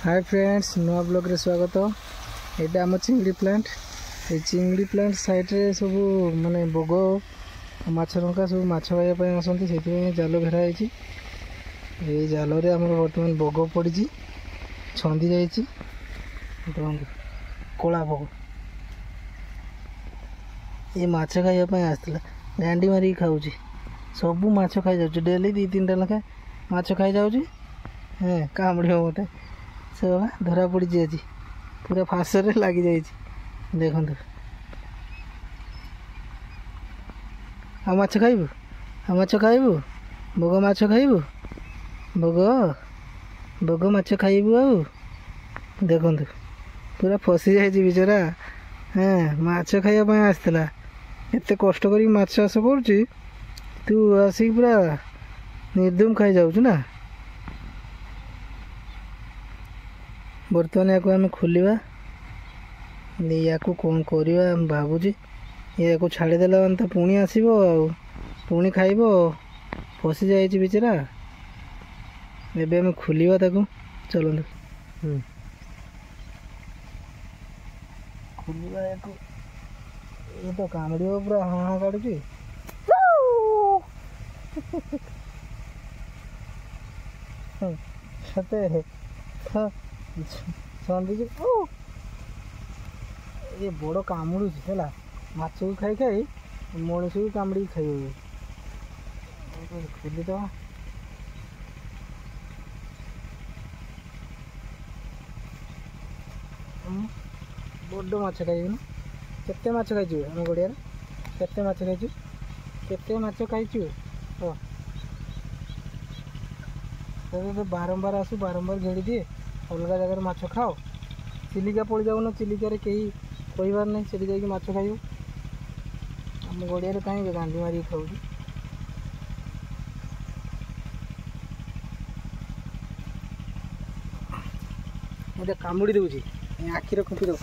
Hi friends, नुआ blog रे स्वागत। यहाँ आम चिंगड़ी प्लांट। ये चिंगड़ी प्लांट साइड रे सब माने बग मछरंका सब माछ खावाई आसती से जाल घेराई। ये जाल आम बर्तमान बग पड़ी छंदी जा कला बग ये माछ खावाई आसला गांडी मारिक खाऊ सब माछ खाई जाऊँ डेली 2-3टा लेखा माछ खाई जाऊँ। हाँ कामुड़ मत सब धरा पड़ी आज पूरा फासरे लगी जाइए देखु। आ माछ खाइबू आ माछ खाइबू बग माछ खाइबू बग बग माछ खाइबू आउ देखु पूरा फसी जाइए बिचरा। हाँ माछ खाइबा आसला एत कष्ट कर माछ चाष कर तू आसिक पूरा निर्दम खाई जाऊँ ना। बर्तमान या आम खोलिया या कौन करवा भावुँ या छाड़देला तो पुणी आसब पुणी खाइब फसी जाइए बिचरा। एबे आम खोलिया चलते खोलिया ये तो कामुड़ पूरा हाँ हाँ काटुची सते ये बड़ कामुड़ है माछ को खाई खाई मनीष को कामुड़ी खाई खोलीद बड़ माछ खाई केते माछ खाई आम गड़िया केते माछ खाई केते माछ खाई तो बारंबार आसू बारंबार घेड़ी दिए अलग जगह माछ खाओ चिलिका पड़ जाऊन चिलिकार कहीं कहबार नहीं से जाकि माछ खाइब आम गड़िया कहीं गांधी मारिक खाऊ। ये कामुड़ी दूसरी आखिर खुपी दो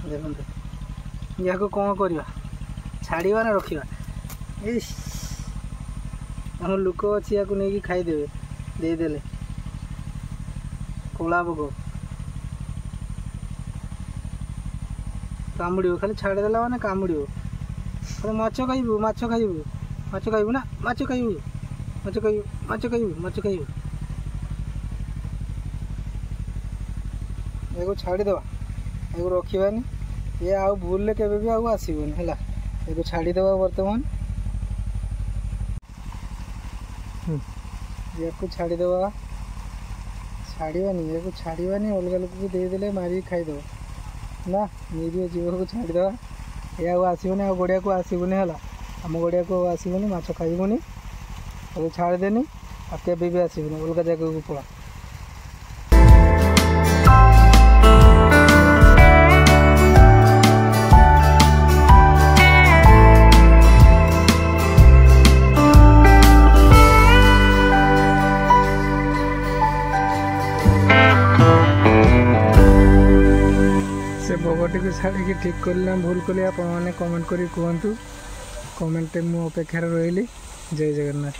देखते या कौन करवा छाड़ा ना रखा आम लोक अच्छी या नहीं खाईदे देदेले कला बग कामुड़ खाली छाड़देला मैंने कामुड़ खाली माछ खाइबू माछ खाइबू माछ खाइबू ना माछ खाइबू माछ खाइबू माछ खाइबू माछ खाइबू एगो छाड़ीद एगो रखानी ये आउ भूल के भी आसबन है एगो छाड़ीद बर्तमान या छाड़ीद छाड़ानी या छाड़ानी अलग लोक को देदेले मारिक खाईदे ना निरीह जीव को छाड़ीद या आसबनी आ गड़िया को आसबनी है आम गड़िया को आसबनी माछ खाइबनी छाड़देनी आ केबे भी आसबनी अलग जगह को पड़ा। से बगटी को छाड़ी ठीक कर भूल कली आप कमेंट करी कहतु कमेंट मु अपेक्षा रही। जय जगन्नाथ।